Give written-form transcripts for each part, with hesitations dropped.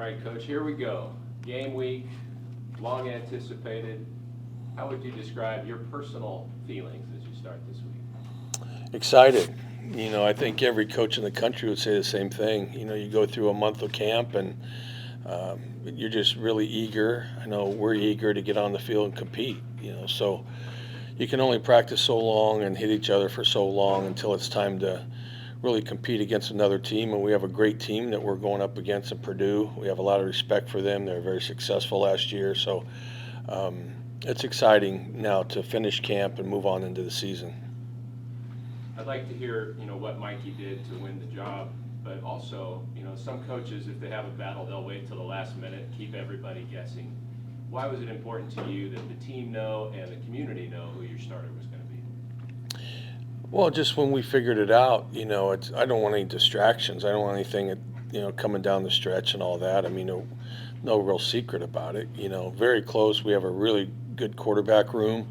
right, Coach, here we go. Game week, long anticipated. How would you describe your personal feelings as you start this week? Excited. I think every coach in the country would say the same thing. You go through a month of camp and you're just really eager. I know we're eager to get on the field and compete, so you can only practice so long and hit each other for so long until it's time to really compete against another team. And we have a great team that we're going up against in Purdue. We have a lot of respect for them. They were very successful last year. So it's exciting now to finish camp and move on into the season. I'd like to hear, what Mikey did to win the job, but also, some coaches, if they have a battle, they'll wait till the last minute, keep everybody guessing. Why was it important to you that the team know and the community know who your starter was going to be? Well, just when we figured it out, I don't want any distractions. I don't want anything, coming down the stretch and all that. I mean, no real secret about it. Very close. We have a really good quarterback room.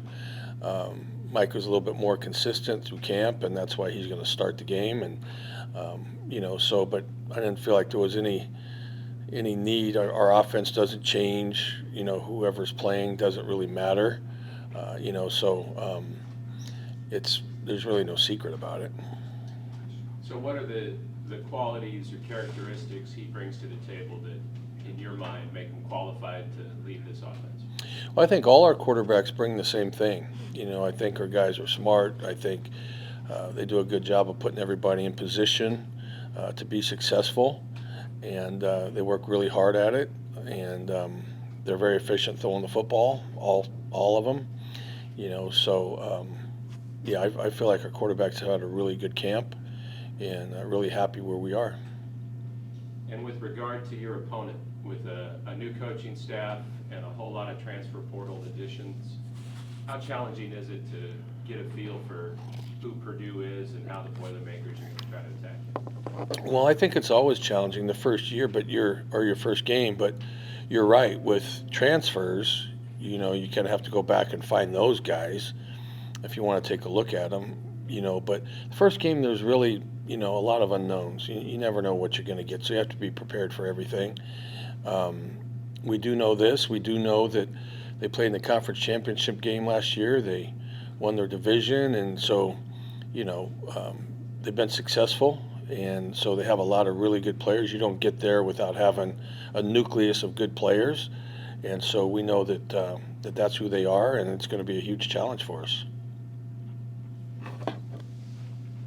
Mike was a little bit more consistent through camp, and that's why he's going to start the game. And but I didn't feel like there was any need. Our offense doesn't change. Whoever's playing doesn't really matter. There's really no secret about it. So what are the qualities or characteristics he brings to the table that, in your mind, make him qualified to lead this offense? Well, I think all our quarterbacks bring the same thing. I think our guys are smart. I think they do a good job of putting everybody in position to be successful, and they work really hard at it. And they're very efficient throwing the football, all of them. I feel like our quarterbacks had a really good camp, and really happy where we are. And with regard to your opponent, with a new coaching staff and a whole lot of transfer portal additions, how challenging is it to get a feel for who Purdue is and how the Boilermakers are going to try to attack it? Well, I think it's always challenging the first year, your first game. But you're right, with transfers, you kind of have to go back and find those guys if you want to take a look at them. But the first game, there's really a lot of unknowns. You never know what you're going to get, so you have to be prepared for everything. We do know this. We do know that they played in the conference championship game last year. They won their division, and so they've been successful, and so they have a lot of really good players. You don't get there without having a nucleus of good players, and so we know that that's who they are, and it's going to be a huge challenge for us.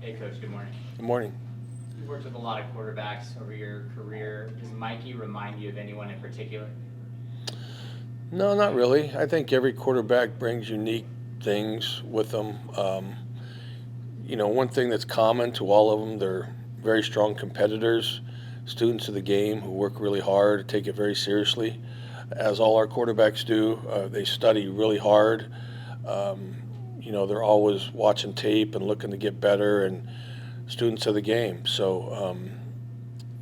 Hey, Coach, good morning. Good morning. You've worked with a lot of quarterbacks over your career. Does Mikey remind you of anyone in particular? No, not really. I think every quarterback brings unique things with them. One thing that's common to all of them, they're very strong competitors, students of the game who work really hard, take it very seriously, as all our quarterbacks do. They study really hard. They're always watching tape and looking to get better, and students of the game. So,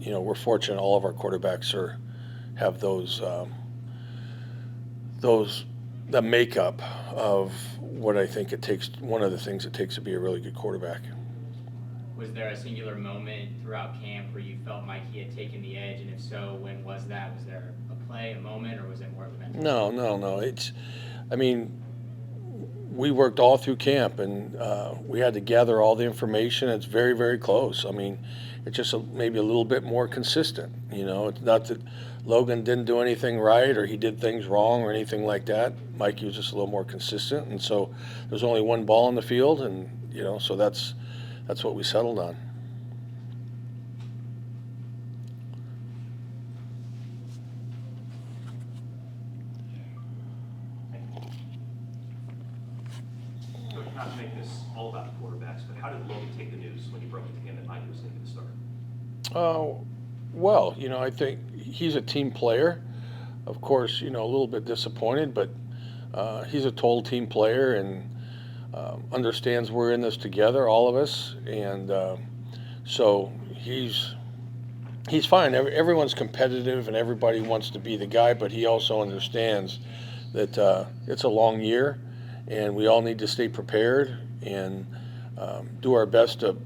we're fortunate all of our quarterbacks have the makeup of what I think it takes, one of the things it takes to be a really good quarterback. Was there a singular moment throughout camp where you felt Mikey had taken the edge, and if so, when was that? Was there a play, a moment, or was it more of a mental? No. We worked all through camp, and we had to gather all the information. It's very, very close. It's just maybe a little bit more consistent. It's not that Logan didn't do anything right or he did things wrong or anything like that. Mikey was just a little more consistent, and so there's only one ball in the field, and so that's what we settled on. Not to make this all about the quarterbacks, but how did Logan take the news when you broke it to him that Mikey was going to be the starter? Well, I think he's a team player. Of course, a little bit disappointed, but he's a total team player and understands we're in this together, all of us, and so he's fine. Everyone's competitive and everybody wants to be the guy, but he also understands that it's a long year, and we all need to stay prepared and do our best to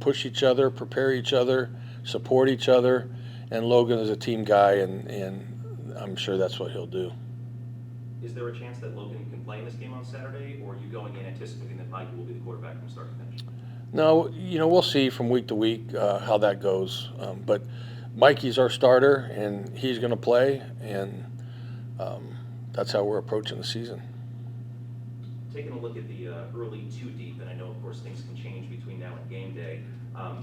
push each other, prepare each other, support each other, And Logan is a team guy, and I'm sure that's what he'll do. Is there a chance that Logan can play in this game on Saturday, or are you going in anticipating that Mikey will be the quarterback from start to finish? No, we'll see from week to week how that goes. But Mikey's our starter, and he's going to play, and that's how we're approaching the season. Taking a look at the early two deep, and I know, of course, things can change between now and game day.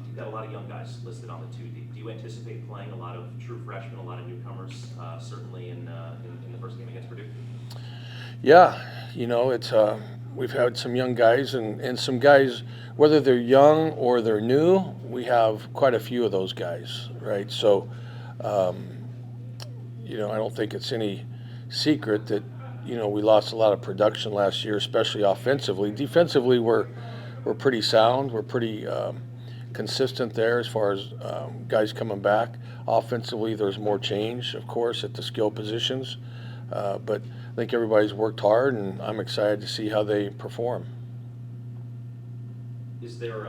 You've got a lot of young guys listed on the two deep. Do you anticipate playing a lot of true freshmen, a lot of newcomers, certainly in the first game against Purdue? Yeah, it's we've had some young guys and some guys, whether they're young or they're new, we have quite a few of those guys, right? So, I don't think it's any secret that, we lost a lot of production last year, especially offensively. Defensively, we're pretty sound. We're pretty consistent there as far as guys coming back. Offensively, there's more change, of course, at the skill positions. But I think everybody's worked hard, and I'm excited to see how they perform. Is there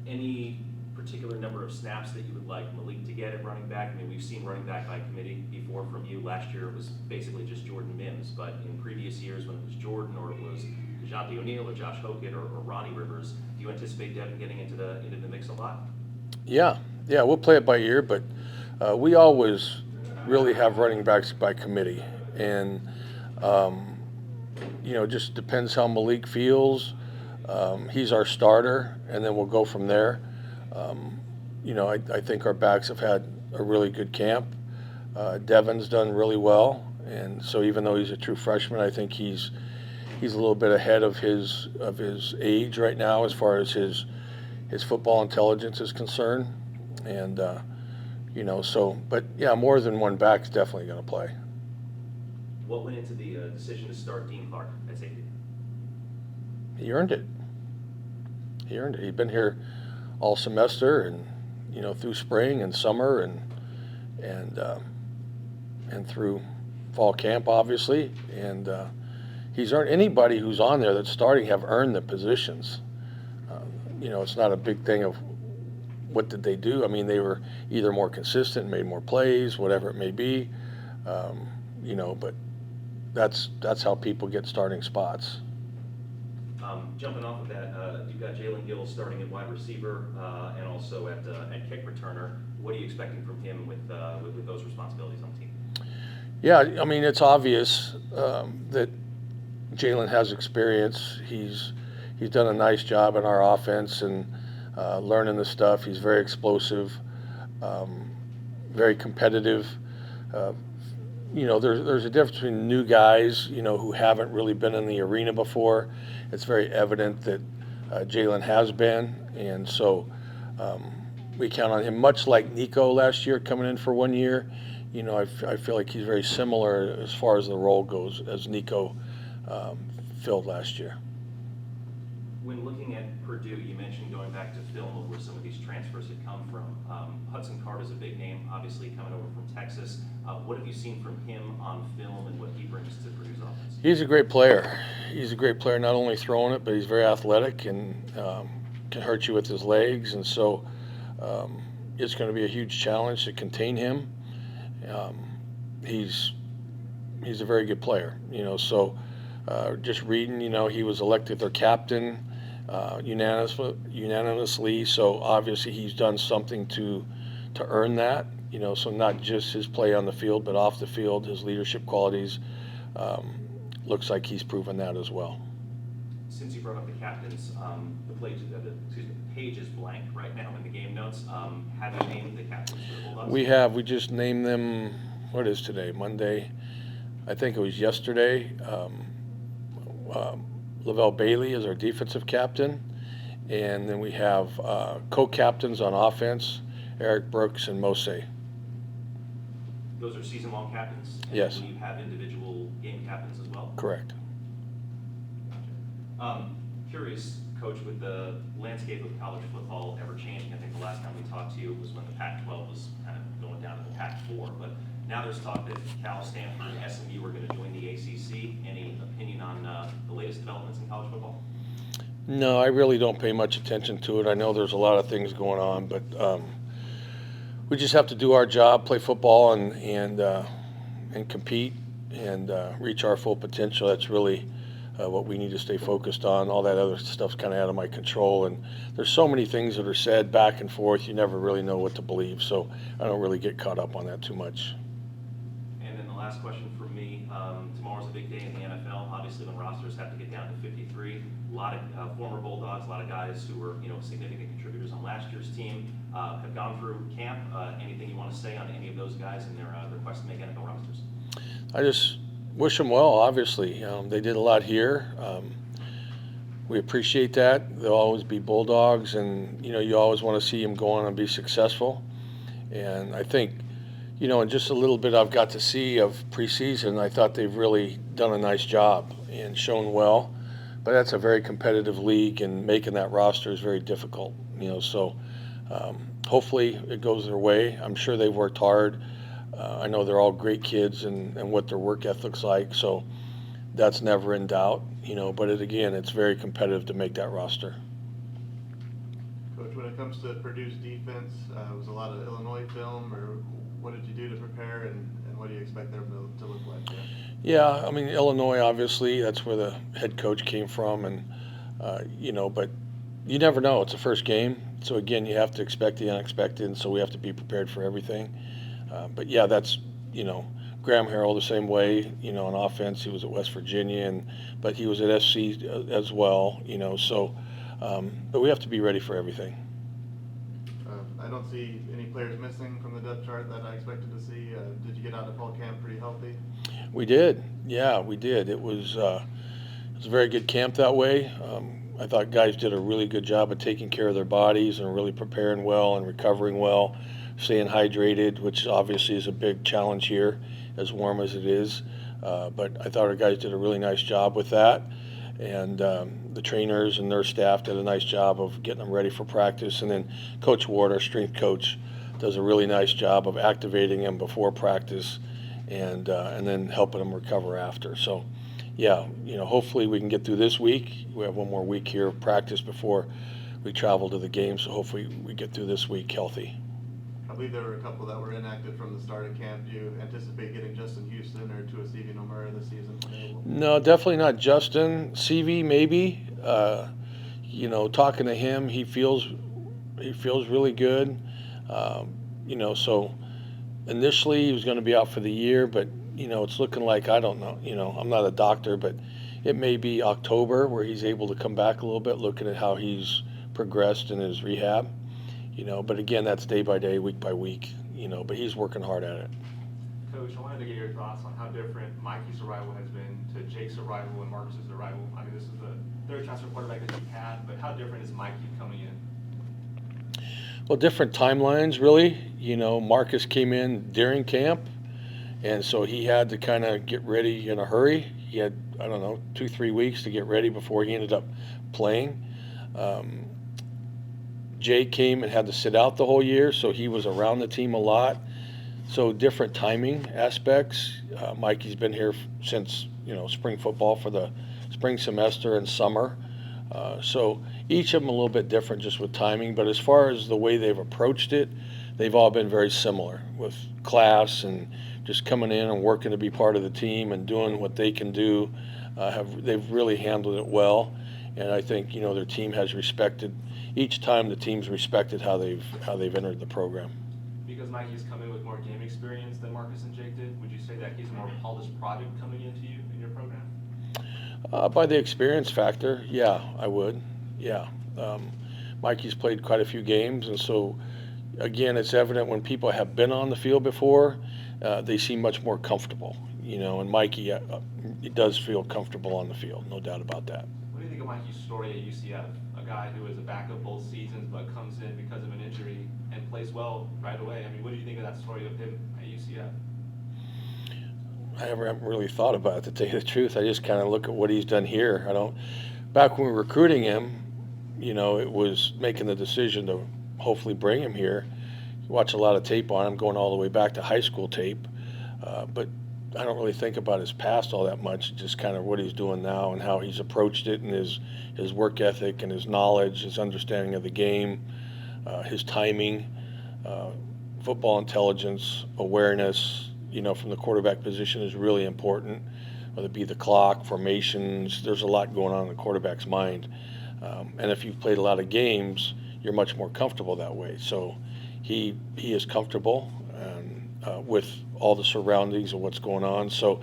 any particular number of snaps that you would like Malik to get at running back? I mean, we've seen running back by committee before from you. Last year it was basically just Jordan Mims, but in previous years when it was Jordan or it was DeJounte O'Neal or Josh Hokett or Ronnie Rivers, do you anticipate Devin getting into the mix a lot? Yeah, we'll play it by ear, but we always really have running backs by committee, and it just depends how Malik feels. He's our starter, and then we'll go from there. I think our backs have had a really good camp. Devin's done really well, and so even though he's a true freshman, I think he's a little bit ahead of his age right now as far as his football intelligence is concerned. And but yeah, more than one back's definitely going to play. What went into the decision to start Dean Clark at safety? He earned it. He'd been here all semester, and through spring and summer, and through fall camp, obviously. And he's earned. Anybody who's on there that's starting have earned the positions. It's not a big thing of what did they do. I mean, they were either more consistent, made more plays, whatever it may be. But that's how people get starting spots. Jumping off of that, you've got Jalen Gill starting at wide receiver and also at kick returner. What are you expecting from him with those responsibilities on the team? Yeah, I mean, it's obvious that Jalen has experience. He's done a nice job in our offense and learning the stuff. He's very explosive, very competitive. There's a difference between new guys, who haven't really been in the arena before. It's very evident that Jalen has been, and so we count on him. Much like Nico last year coming in for 1 year, I feel like he's very similar as far as the role goes as Nico filled last year. When looking at Purdue, you mentioned going back to film of where some of these transfers had come from. Hudson Card is a big name, obviously coming over from Texas. What have you seen from him on film and what he brings to Purdue's offense? He's a great player. He's a great player, not only throwing it, but he's very athletic and can hurt you with his legs. And so it's going to be a huge challenge to contain him. He's a very good player, so just reading, he was elected their captain unanimously. So obviously he's done something to earn that, so not just his play on the field, but off the field, his leadership qualities. Looks like he's proven that as well. Since you brought up the captains, the page is blank right now in the game notes. Have you named the captains for the Bulldogs? We just named them. What is today? Monday. I think it was yesterday. Lavelle Bailey is our defensive captain, and then we have co-captains on offense, Eric Brooks and Mose. Those are season-long captains? And Yes. you have individual game captains as well? Correct. Curious, Coach, with the landscape of college football ever changing, I think the last time we talked to you was when the Pac-12 was kind of going down to the Pac-4, but now there's talk that Cal, Stanford, and SMU are going to join the ACC. Any opinion on the latest developments in college football? No, I really don't pay much attention to it. I know there's a lot of things going on, but we just have to do our job, play football, and compete and reach our full potential. That's really what we need to stay focused on. All that other stuff's kind of out of my control, and there's so many things that are said back and forth. You never really know what to believe, so I don't really get caught up on that too much. And then the last question for me, tomorrow's a big day in the NFL. Obviously, when rosters have to get down to 53, a lot of former Bulldogs, a lot of guys who were significant contributors on last year's team have gone through camp. Anything you want to say on any of those guys and their quest to make NFL rosters? I just wish them well, obviously. They did a lot here. We appreciate that. They'll always be Bulldogs, and you always want to see them go on and be successful. And I think, in just a little bit I've got to see of preseason, I thought they've really done a nice job and shown well. But that's a very competitive league, and making that roster is very difficult. So hopefully it goes their way. I'm sure they've worked hard. I know they're all great kids and what their work ethic's like, so that's never in doubt, but again, it's very competitive to make that roster. Coach, when it comes to Purdue's defense, was a lot of Illinois film, or what did you do to prepare, and what do you expect them to look like? Yeah, I mean, Illinois, obviously, that's where the head coach came from, and, but you never know. It's a first game, so again, you have to expect the unexpected, and so we have to be prepared for everything. But yeah, that's, Graham Harrell the same way, on offense. He was at West Virginia, but he was at SC as well, so, but we have to be ready for everything. I don't see any players missing from the depth chart that I expected to see. Did you get out of fall camp pretty healthy? We did. Yeah, we did. It was a very good camp that way. I thought guys did a really good job of taking care of their bodies and really preparing well and recovering well, staying hydrated, which obviously is a big challenge here, as warm as it is. But I thought our guys did a really nice job with that. And the trainers and their staff did a nice job of getting them ready for practice. And then Coach Ward, our strength coach, does a really nice job of activating them before practice and then helping them recover after. So, yeah, hopefully we can get through this week. We have one more week here of practice before we travel to the game, so hopefully we get through this week healthy. I believe there were a couple that were inactive from the start of camp. Do you anticipate getting Justin Houston or Tuasivi Nomura this season available? No, definitely not Justin. CV maybe. Talking to him, he feels really good. So initially he was going to be out for the year, but it's looking like, I don't know. I'm not a doctor, but it may be October where he's able to come back a little bit, looking at how he's progressed in his rehab. But again, that's day by day, week by week, but he's working hard at it. Coach, I wanted to get your thoughts on how different Mikey's arrival has been to Jake's arrival and Marcus's arrival. I mean, this is the third transfer quarterback that you've had, but how different is Mikey coming in? Well, different timelines, really. Marcus came in during camp, and so he had to kind of get ready in a hurry. He had, 2-3 weeks to get ready before he ended up playing. Jake came and had to sit out the whole year, so he was around the team a lot. So different timing aspects. Mikey's been here since, spring football for the spring semester and summer. So each of them a little bit different just with timing. But as far as the way they've approached it, they've all been very similar with class and just coming in and working to be part of the team and doing what they can do. They've really handled it well. And I think, their team has respected, each time the team's respected how they've entered the program. Because Mikey's come in with more game experience than Marcus and Jake did, would you say that he's a more polished product coming into you in your program? By the experience factor, yeah, I would. Yeah. Mikey's played quite a few games, and so, again, it's evident when people have been on the field before, they seem much more comfortable, and Mikey does feel comfortable on the field, no doubt about that. What do you think of Mikey's story at UCF? A guy who was a backup both seasons but comes in because of an injury and plays well right away. I mean, what do you think of that story of him at UCF? I haven't really thought about it, to tell you the truth. I just kind of look at what he's done here. Back when we were recruiting him, it was making the decision to hopefully bring him here. Watch a lot of tape on him, going all the way back to high school tape. But I don't really think about his past all that much, just kind of what he's doing now and how he's approached it, and his work ethic and his knowledge, his understanding of the game, his timing. football intelligence, awareness, from the quarterback position is really important, whether it be the clock, formations. There's a lot going on in the quarterback's mind. And if you've played a lot of games, you're much more comfortable that way. So he is comfortable with all the surroundings of what's going on. So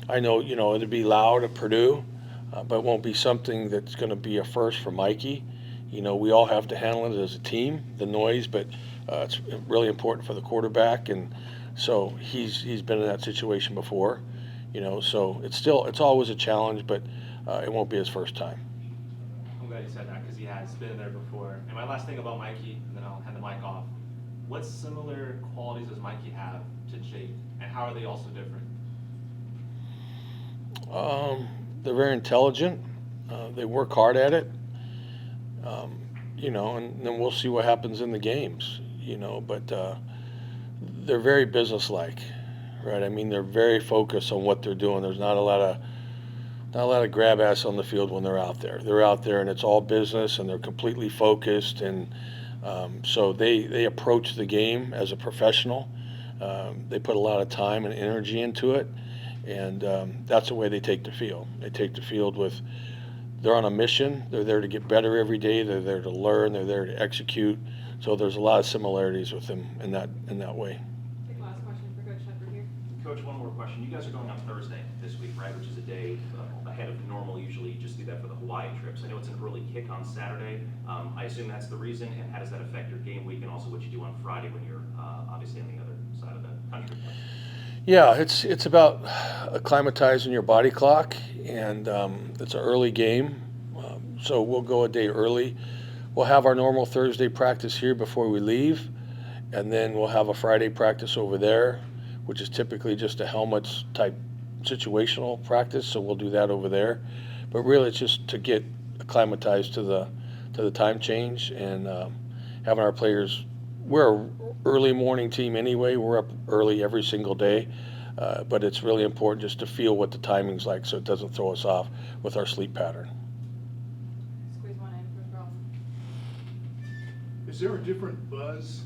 I know, it'll be loud at Purdue, but it won't be something that's going to be a first for Mikey. We all have to handle it as a team, the noise, but it's really important for the quarterback. And so he's been in that situation before, so it's always a challenge, but it won't be his first time. I'm glad you said that because he has been there before. And my last thing about Mikey, and then I'll hand the mic off. What similar qualities does Mikey have to Jake, and how are they also different? They're very intelligent. They work hard at it. And then we'll see what happens in the games. But they're very businesslike, right? I mean, they're very focused on what they're doing. There's not a lot of grab ass on the field when they're out there. They're out there and it's all business, and they're completely focused. And so they approach the game as a professional. They put a lot of time and energy into it, and that's the way they take the field. They take the field they're on a mission. They're there to get better every day. They're there to learn. They're there to execute. So there's a lot of similarities with them in that way. Take last question for Coach Shepard here. Coach, one more question. You guys are going on Thursday this week, right, which is a day ahead of normal. Usually you just do that for the Hawaii trips. I know it's an early kick on Saturday. I assume that's the reason, and how does that affect your game week and also what you do on Friday when you're obviously on the other side of the country? Yeah, it's about acclimatizing your body clock, and it's an early game, so we'll go a day early. We'll have our normal Thursday practice here before we leave, and then we'll have a Friday practice over there, which is typically just a helmets type situational practice, so we'll do that over there. But really, it's just to get acclimatized to the time change and having our players. We're an early morning team anyway. We're up early every single day, but it's really important just to feel what the timing's like so it doesn't throw us off with our sleep pattern. Squeeze one in for Ross. Is there a different buzz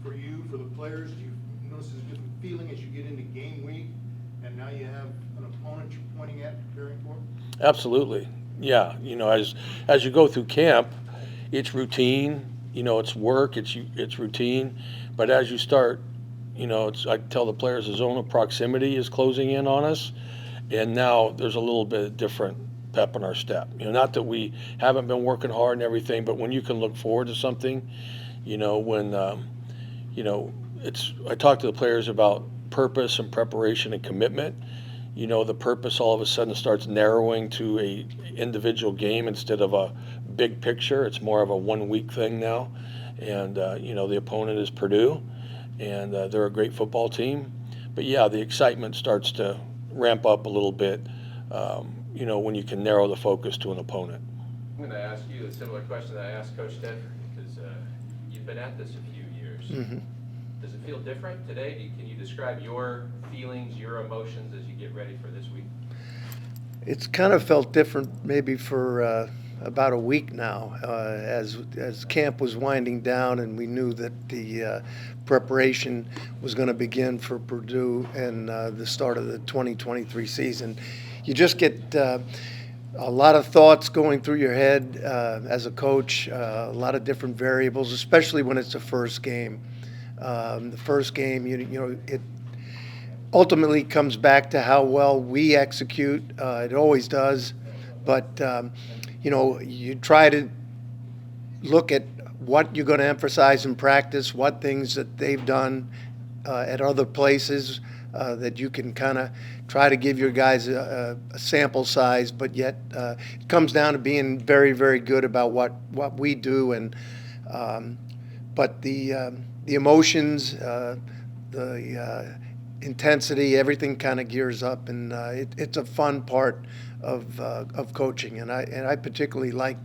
for you, for the players? Do you notice a different feeling as you get into game week, and now you have an opponent you're pointing at, preparing for? Absolutely, yeah. As you go through camp, it's routine. It's work. It's routine. But as you start, I tell the players the zone of proximity is closing in on us, and now there's a little bit different pep in our step. Not that we haven't been working hard and everything, but when you can look forward to something, when I talk to the players about purpose and preparation and commitment. The purpose all of a sudden starts narrowing to a individual game instead of a big picture. It's more of a 1 week thing now. And, the opponent is Purdue, and they're a great football team. But yeah, the excitement starts to ramp up a little bit, when you can narrow the focus to an opponent. I'm going to ask you a similar question that I asked Coach Tedford, because you've been at this a few years. Mm-hmm. Does it feel different today? Can you describe your feelings, your emotions as you get ready for this week? It's kind of felt different maybe for about a week now, as camp was winding down and we knew that the preparation was going to begin for Purdue and the start of the 2023 season. You just get a lot of thoughts going through your head as a coach, a lot of different variables, especially when it's the first game. The first game, it ultimately comes back to how well we execute. It always does. But, you try to look at what you're going to emphasize in practice, what things that they've done at other places that you can kind of try to give your guys a sample size, but yet it comes down to being very, very good about what we do. And but the emotions, the intensity, everything kind of gears up, and it's a fun part of coaching, and I particularly like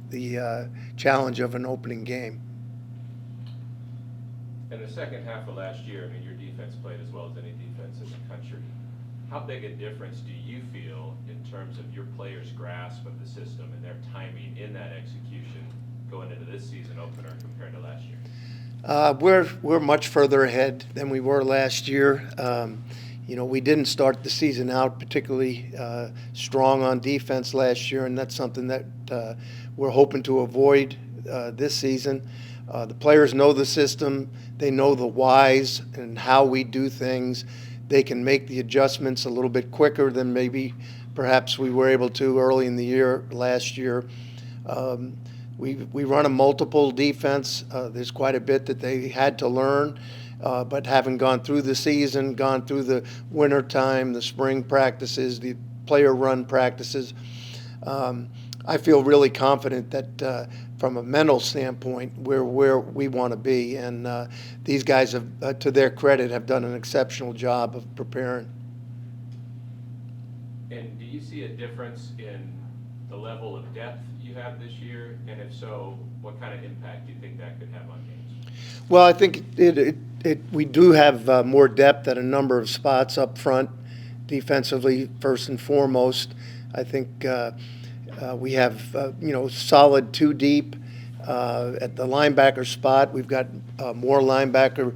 the challenge of an opening game. In the second half of last year, your defense played as well as any defense in the country. How big a difference do you feel in terms of your players' grasp of the system and their timing in that execution going into this season opener compared to last year? We're much further ahead than we were last year. We didn't start the season out particularly strong on defense last year, and that's something that we're hoping to avoid this season. The players know the system. They know the whys and how we do things. They can make the adjustments a little bit quicker than maybe perhaps we were able to early in the year last year. We run a multiple defense. There's quite a bit that they had to learn, but having gone through the season, gone through the winter time, the spring practices, the player run practices, I feel really confident that from a mental standpoint, we're where we want to be. And these guys have, to their credit, have done an exceptional job of preparing. And do you see a difference in the level of depth you have this year? And if so, what kind of impact do you think that could have on games? Well, I think we do have more depth at a number of spots up front, defensively first and foremost. I think we have solid two deep at the linebacker spot. We've got more linebackers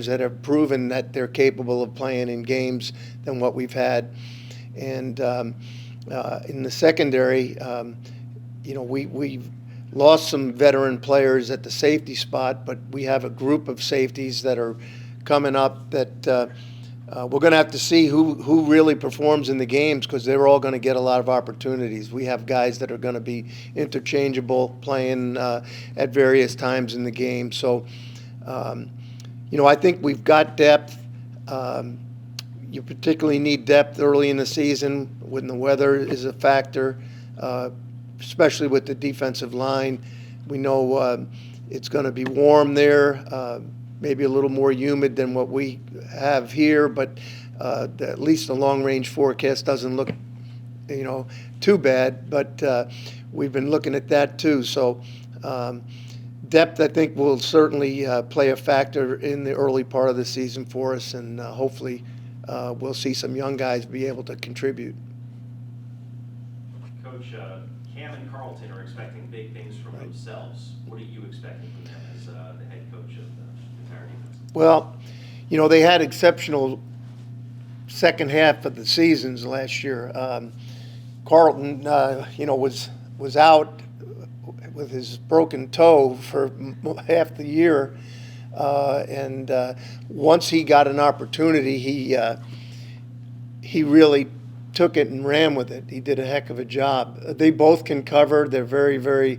that have proven that they're capable of playing in games than what we've had. And in the secondary, we've lost some veteran players at the safety spot, but we have a group of safeties that are coming up that we're going to have to see who really performs in the games, because they're all going to get a lot of opportunities. We have guys that are going to be interchangeable, playing at various times in the game. So, I think we've got depth. You particularly need depth early in the season when the weather is a factor, especially with the defensive line. We know it's going to be warm there, maybe a little more humid than what we have here, but at least the long-range forecast doesn't look, too bad. But we've been looking at that too. So depth, I think, will certainly play a factor in the early part of the season for us, and hopefully we'll see some young guys be able to contribute. Coach, Cam and Carlton are expecting big things from themselves. What are you expecting from them as the head coach of the entire defense? Well, they had exceptional second half of the seasons last year. Carlton, was out with his broken toe for half the year, and once he got an opportunity, he really took it and ran with it. He did a heck of a job. They both can cover. They're very, very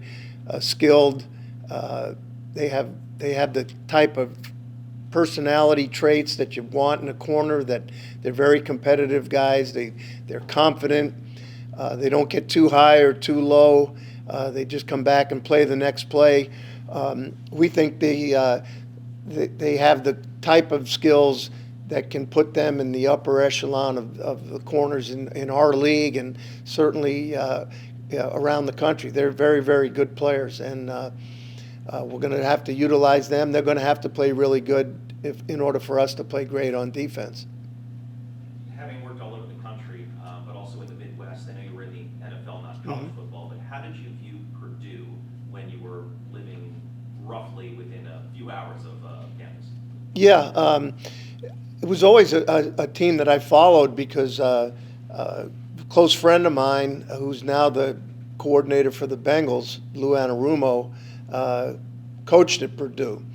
skilled. They have the type of personality traits that you want in a corner, that they're very competitive guys. They're confident. They don't get too high or too low. They just come back and play the next play. We think they have the type of skills that can put them in the upper echelon of the corners in our league, and certainly around the country. They're very, very good players, and we're going to have to utilize them. They're going to have to play really good in order for us to play great on defense. Having worked all over the country, but also in the Midwest, I know you were in the NFL, not college football, but how did you view Purdue when you were living roughly within a few hours of campus? Yeah, it was always a team that I followed because a close friend of mine, who's now the coordinator for the Bengals, Lou Anarumo, coached at Purdue.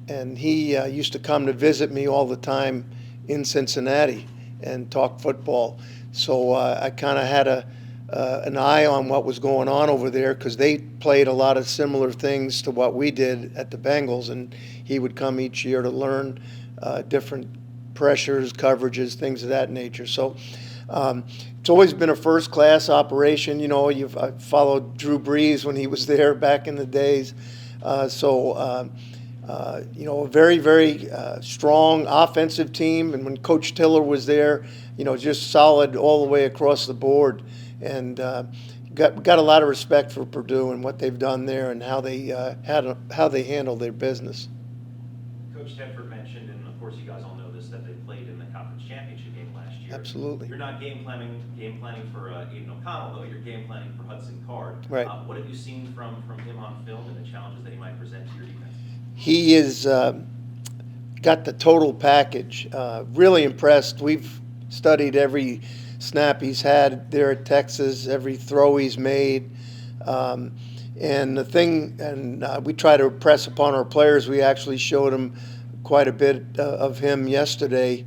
And he used to come to visit me all the time in Cincinnati and talk football. So I kind of had an eye on what was going on over there, because they played a lot of similar things to what we did at the Bengals. And he would come each year to learn different pressures, coverages, things of that nature. So it's always been a first-class operation. I followed Drew Brees when he was there back in the days. A very, very strong offensive team. And when Coach Tiller was there, just solid all the way across the board. And got a lot of respect for Purdue and what they've done there, and how they handle their business. Coach Tedford mentioned, and of course you guys all know this noticed that they played in the conference championship game last year. Absolutely. You're not game planning for Aiden O'Connell, though. You're game planning for Hudson Card. Right. What have you seen from him on film and the challenges that he might present to your defense? He is got the total package. Really impressed. We've studied every snap he's had there at Texas, every throw he's made. And we try to press upon our players. We actually showed them quite a bit of him yesterday.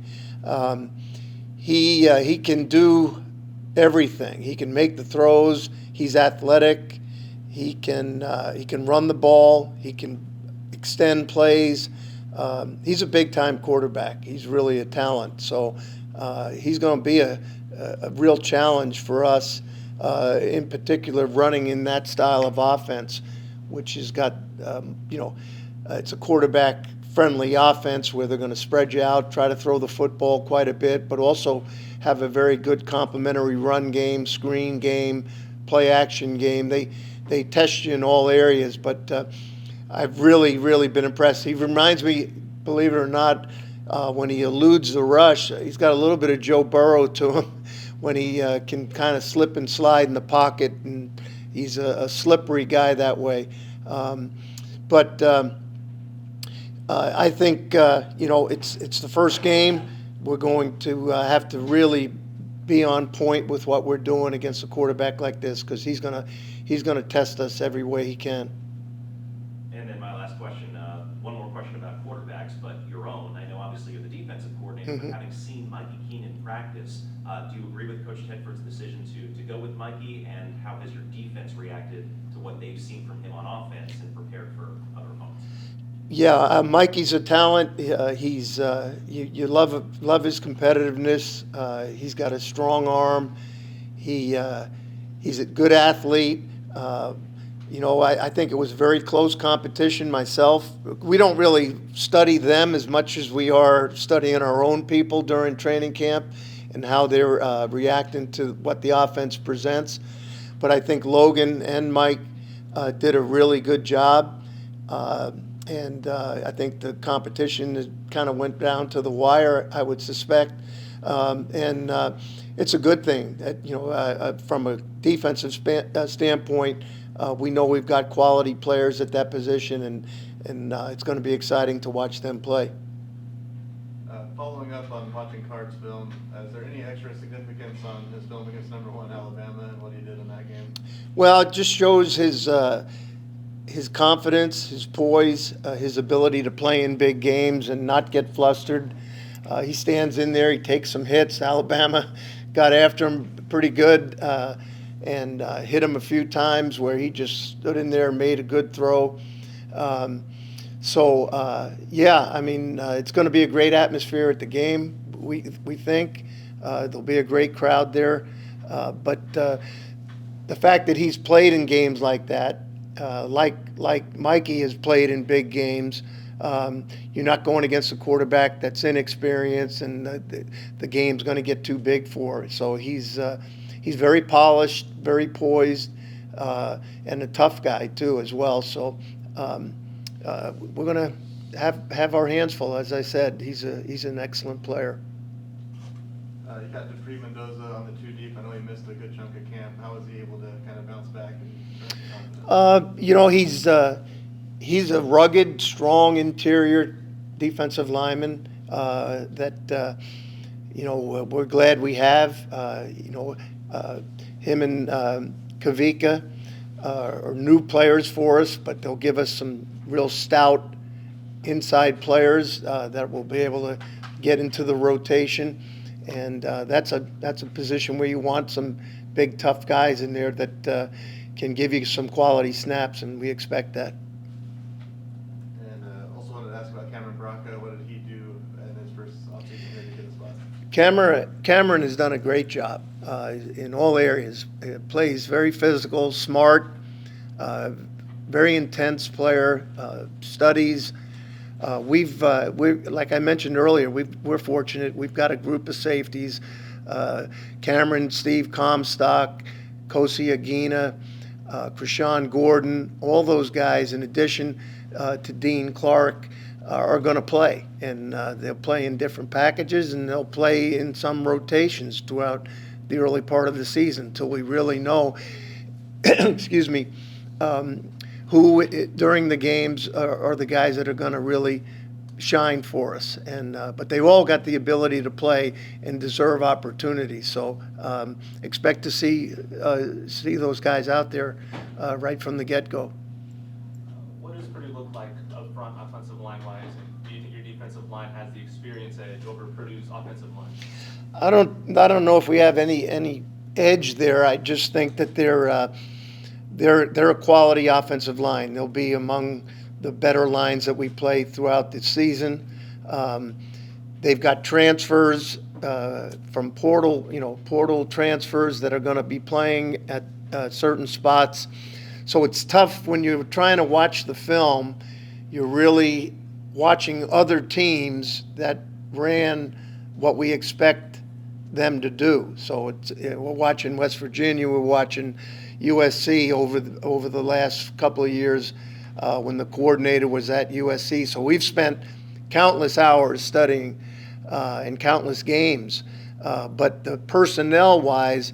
He can do everything. He can make the throws. He's athletic. He can run the ball. He can extend plays. He's a big-time quarterback. He's really a talent. So he's going to be a real challenge for us, in particular running in that style of offense, which has got, it's a quarterback-friendly offense where they're going to spread you out, try to throw the football quite a bit, but also have a very good complementary run game, screen game, play-action game. They test you in all areas, but I've really been impressed. He reminds me, believe it or not, when he eludes the rush, he's got a little bit of Joe Burrow to him when he can kind of slip and slide in the pocket, and he's a slippery guy that way. But I think, it's the first game. We're going to have to really be on point with what we're doing against a quarterback like this, because he's gonna test us every way he can. And then my last question, one more question about quarterbacks, but your own. I know obviously you're the defensive coordinator, but having seen Mikey Keenan practice, do you agree with Coach Tedford's decision to go with Mikey, and how has your defense reacted to what they've seen from him on offense and prepared for other opponents? Yeah, Mikey's a talent. He's you love his competitiveness. He's got a strong arm. He's a good athlete. I think it was very close competition myself. We don't really study them as much as we are studying our own people during training camp and how they're reacting to what the offense presents. But I think Logan and Mike did a really good job. And I think the competition kind of went down to the wire, I would suspect. And it's a good thing that, from a defensive standpoint, we know we've got quality players at that position, and it's going to be exciting to watch them play. Following up on watching Card's film, is there any extra significance on his film against #1 Alabama and what he did in that game? Well, it just shows his confidence, his poise, his ability to play in big games and not get flustered. He stands in there, he takes some hits. Alabama got after him pretty good and hit him a few times where he just stood in there and made a good throw. It's going to be a great atmosphere at the game, we think. There'll be a great crowd there. But the fact that he's played in games like that, like Mikey has played in big games, you're not going against a quarterback that's inexperienced, and the game's going to get too big for it. So he's very polished, very poised, and a tough guy too as well. So we're going to have our hands full. As I said, he's an excellent player. You got Dupree Mendoza on the 2 deep. I know he missed a good chunk of camp. How was he able to kind of bounce back and he's a rugged, strong interior defensive lineman that we're glad we have. Him and Kavika are new players for us, but they'll give us some real stout inside players that will be able to get into the rotation. And that's a position where you want some big, tough guys in there that can give you some quality snaps, and we expect that. And also wanted to ask about Cameron Braca. What did he do in his first offseason here to get his spot? Cameron has done a great job in all areas. Plays very physical, smart, very intense player, studies. We're like I mentioned earlier, we're fortunate. We've got a group of safeties: Cameron, Steve Comstock, Kosi Agina, Krishan Gordon, all those guys, in addition to Dean Clark. are going to play, and they'll play in different packages, and they'll play in some rotations throughout the early part of the season until we really know, excuse me, who during the games are the guys that are going to really shine for us. And but they've all got the ability to play and deserve opportunity. So expect to see those guys out there right from the get-go. What does Purdue look like up front, offensive line-wise? And do you think your defensive line has the experience edge over Purdue's offensive line? I don't know if we have any edge there. I just think that they're a quality offensive line. They'll be among the better lines that we play throughout the season. They've got transfers from portal transfers that are going to be playing at certain spots. So it's tough when you're trying to watch the film. You're really watching other teams that ran what we expect them to do. So we're watching West Virginia, we're watching USC over the last couple of years when the coordinator was at USC. So we've spent countless hours studying and countless games. But the personnel-wise,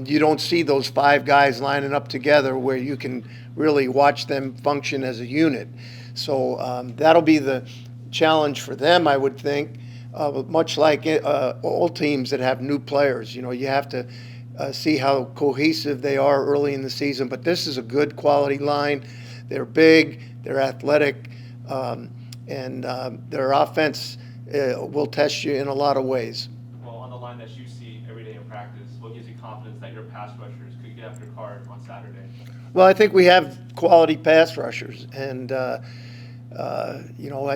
you don't see those five guys lining up together where you can really watch them function as a unit. So that'll be the challenge for them, I would think. Much like all teams that have new players, you have to see how cohesive they are early in the season. But this is a good quality line. They're big, they're athletic, and their offense will test you in a lot of ways. Well, on the line that you see every day in practice, what gives you confidence that your pass rushers could get after Card on Saturday? Well, I think we have quality pass rushers, and I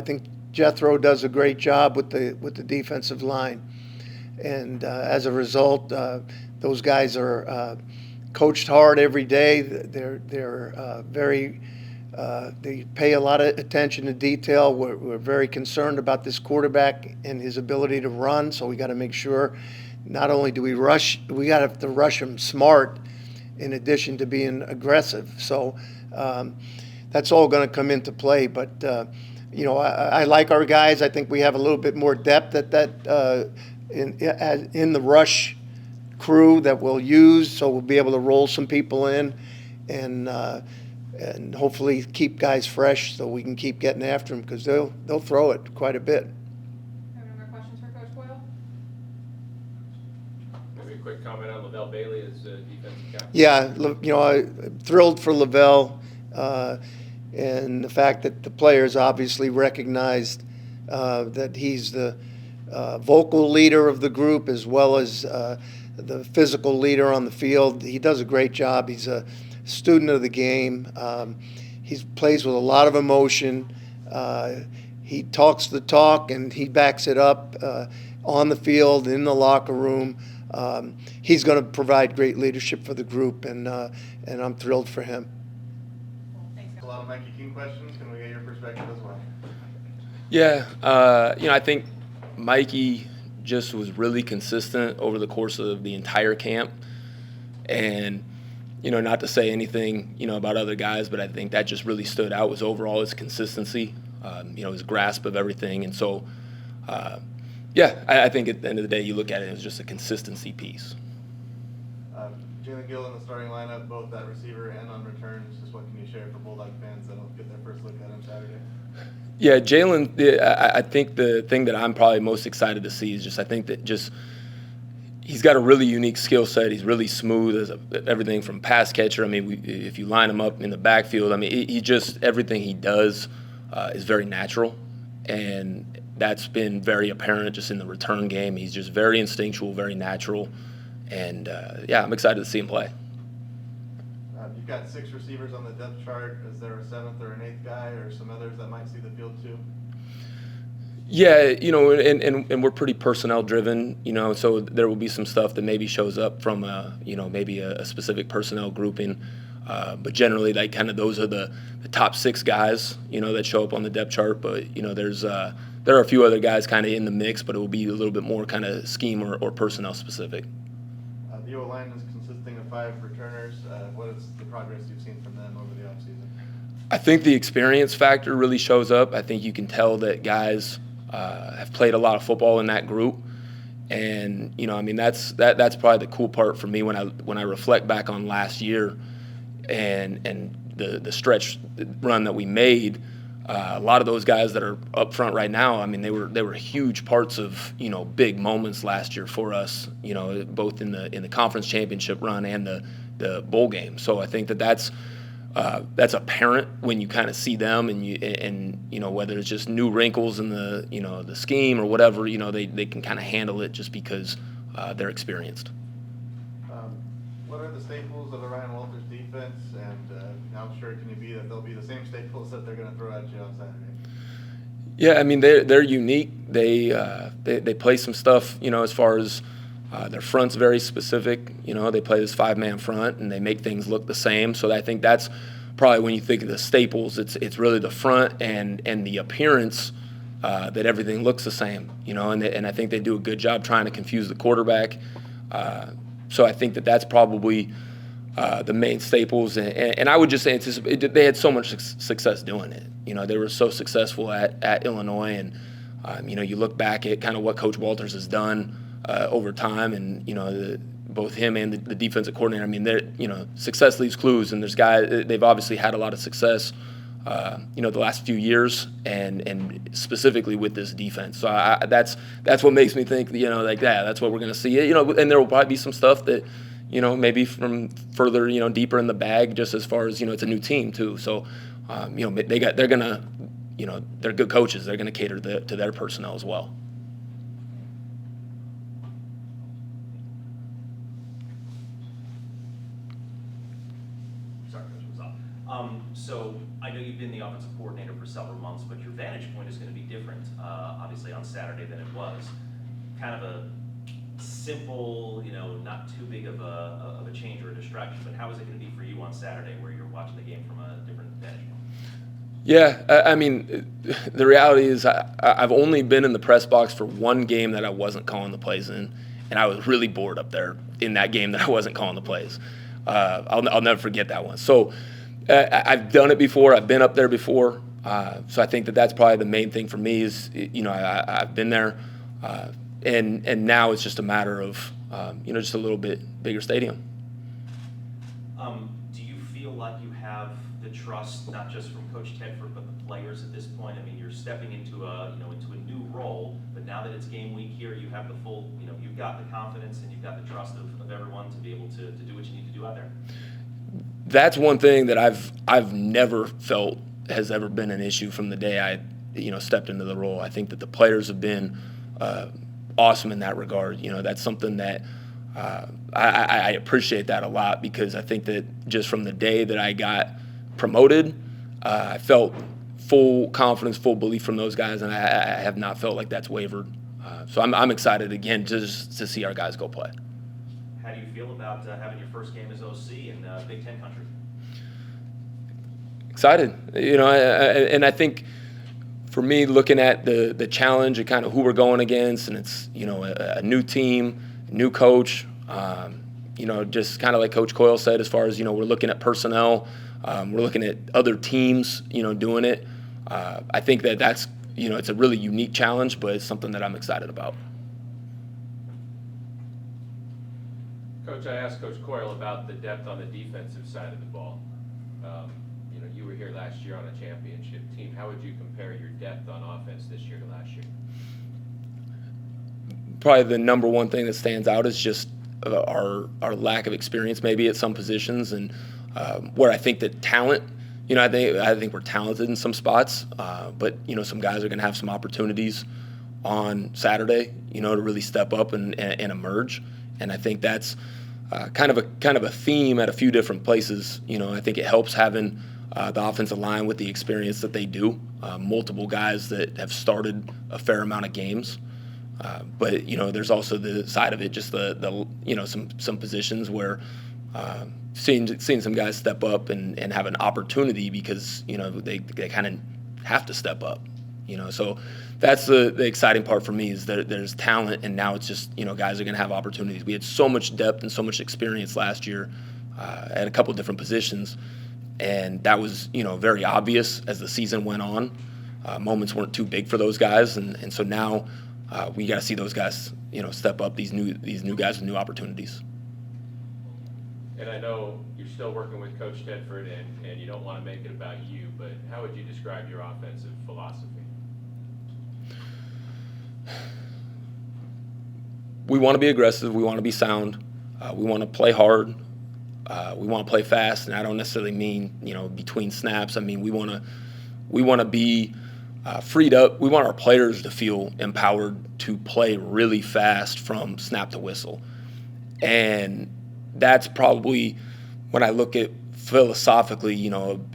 think Jethro does a great job with the defensive line, and as a result, those guys are coached hard every day. They're very they pay a lot of attention to detail. We're very concerned about this quarterback and his ability to run, so we got to make sure not only do we rush, we got to rush him smart in addition to being aggressive. So that's all going to come into play. But I like our guys. I think we have a little bit more depth in the rush crew that we'll use, so we'll be able to roll some people in and hopefully keep guys fresh so we can keep getting after them, because they'll throw it quite a bit. Have any more questions for Coach Boyle? Maybe a quick comment on Lavelle Bailey as defensive captain. Yeah, I'm thrilled for Lavelle, and the fact that the players obviously recognized that he's the vocal leader of the group as well as the physical leader on the field. He does a great job. He's a student of the game. He plays with a lot of emotion. He talks the talk and he backs it up on the field, in the locker room. He's going to provide great leadership for the group, and I'm thrilled for him. Thanks, A lot of Mikey King questions. Can we get your perspective as well? Yeah, I think Mikey just was really consistent over the course of the entire camp. And, not to say anything, about other guys, but I think that just really stood out was overall his consistency, his grasp of everything. And so, I think at the end of the day, you look at it as just a consistency piece. Jalen Gill in the starting lineup, both at receiver and on returns. Just what can you share for Bulldog fans that'll get their first look at him Saturday? Yeah, Jalen, I think the thing that I'm probably most excited to see is he's got a really unique skill set. He's really smooth as everything from pass catcher. I mean, if you line him up in the backfield, I mean, everything he does is very natural, and that's been very apparent just in the return game. He's just very instinctual, very natural, and I'm excited to see him play. You've got 6 receivers on the depth chart. Is there a 7th or an 8th guy, or some others that might see the field too? Yeah, and we're pretty personnel driven, so there will be some stuff that maybe shows up from maybe a specific personnel grouping, but generally those are the top 6 guys, that show up on the depth chart. But there are a few other guys kind of in the mix, but it will be a little bit more kind of scheme or personnel specific. The O-line is consisting of 5 returners. What is the progress you've seen from them over the offseason? I think the experience factor really shows up. I think you can tell that guys have played a lot of football in that group, and I mean that's probably the cool part for me when I reflect back on last year, and the stretch run that we made. A lot of those guys that are up front right now, I mean, they were huge parts of big moments last year for us. Both in the conference championship run and the bowl game. So I think that's apparent when you kind of see them, and whether it's just new wrinkles in the scheme or whatever, they can kind of handle it just because they're experienced. What are the staples of the Ryan Walters defense, and how sure can you be that they'll be the same staples that they're going to throw at you on Saturday? Yeah, I mean they're unique. They play some stuff, as far as their front's very specific. They play this 5-man front and they make things look the same. So I think that's probably when you think of the staples, it's really the front and the appearance that everything looks the same. And I think they do a good job trying to confuse the quarterback. So I think that's probably the main staples, and I would just anticipate they had so much success doing it. They were so successful at Illinois, and you look back at kind of what Coach Walters has done over time, and both him and the defensive coordinator. I mean, success leaves clues, and there's guys they've obviously had a lot of success, the last few years, and specifically with this defense. So that's what makes me think, that's what we're going to see. And there will probably be some stuff that, maybe from further, deeper in the bag, just as far as, it's a new team too. So, they're good coaches. They're going to cater to their personnel as well. Sorry, Coach, it was off. So I know you've been the offensive coordinator for several months, but your vantage point is going to be different, obviously, on Saturday than it was. Kind of a simple, not too big of a change or a distraction, but how is it going to be for you on Saturday where you're watching the game from a different vantage point? Yeah, I mean, the reality is I've only been in the press box for one game that I wasn't calling the plays in, and I was really bored up there in that game that I wasn't calling the plays. I'll never forget that one. So I've done it before. I've been up there before. So I think that's probably the main thing for me is, I've been there. And now it's just a matter of, just a little bit bigger stadium. Do you feel like you have the trust, not just from Coach Tedford, but the players at this point? I mean, you're stepping into a new role, but now that it's game week here, you have the full, you've got the confidence and you've got the trust of everyone to be able to do what you need to do out there. That's one thing that I've never felt has ever been an issue from the day I, stepped into the role. I think that the players have been awesome in that regard. That's something that I appreciate that a lot, because I think that just from the day that I got promoted, I felt full confidence, full belief from those guys, and I have not felt like that's wavered. So I'm excited again just to see our guys go play. How do you feel about having your first game as OC in Big Ten country? Excited, and I think for me, looking at the challenge and kind of who we're going against, and it's a new team, new coach, just kind of like Coach Coyle said, as far as we're looking at personnel, we're looking at other teams, doing it. I think that's it's a really unique challenge, but it's something that I'm excited about. Coach, I asked Coach Coyle about the depth on the defensive side of the ball. You were here last year on a championship team. How would you compare your depth on offense this year to last year? Probably the number one thing that stands out is just our lack of experience, maybe at some positions, and where I think that talent. I think we're talented in some spots, but some guys are going to have some opportunities on Saturday, to really step up and emerge. And I think that's kind of a theme at a few different places. I think it helps having the offensive line with the experience that they do, multiple guys that have started a fair amount of games. But there's also the side of it, just the some positions where seeing some guys step up and have an opportunity because they kind of have to step up. So that's the exciting part for me is that there's talent, and now it's just guys are going to have opportunities. We had so much depth and so much experience last year at a couple different positions. And that was, very obvious as the season went on. Moments weren't too big for those guys, and so now we got to see those guys, step up. These new guys with new opportunities. And I know you're still working with Coach Tedford, and you don't want to make it about you, but how would you describe your offensive philosophy? We want to be aggressive. We want to be sound. We want to play hard. We want to play fast, and I don't necessarily mean between snaps. I mean we want to be freed up. We want our players to feel empowered to play really fast from snap to whistle, and that's probably when I look at philosophically.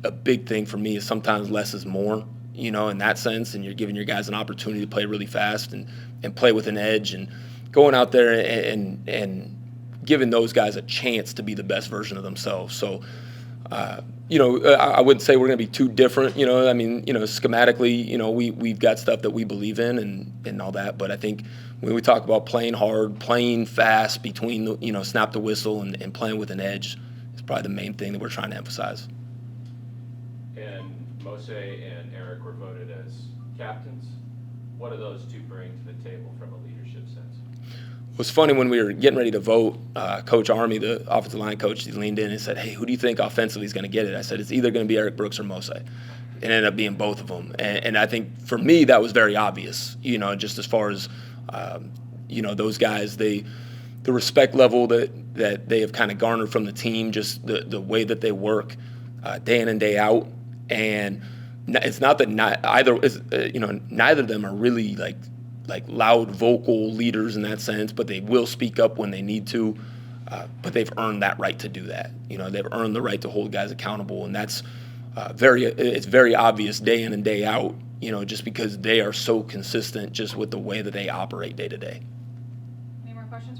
A big thing for me is sometimes less is more. In that sense, and you're giving your guys an opportunity to play really fast and play with an edge, and going out there and giving those guys a chance to be the best version of themselves. So, I wouldn't say we're going to be too different. Schematically, we've got stuff that we believe in and all that. But I think when we talk about playing hard, playing fast between the, snap to whistle and playing with an edge is probably the main thing that we're trying to emphasize. And Mose and Eric were voted as captains. What do those two bring to the table from a leadership sense? It was funny when we were getting ready to vote, Coach Army, the offensive line coach, he leaned in and said, "Hey, who do you think offensively is going to get it?" I said, "It's either going to be Eric Brooks or Mose." It ended up being both of them. And I think for me, that was very obvious, just as far as, those guys, the respect level that they have kind of garnered from the team, just the way that they work day in and day out. And it's not that neither of them are really like loud vocal leaders in that sense, but they will speak up when they need to. But they've earned that right to do that. They've earned the right to hold guys accountable, and that's it's very obvious day in and day out. Just because they are so consistent, just with the way that they operate day to day.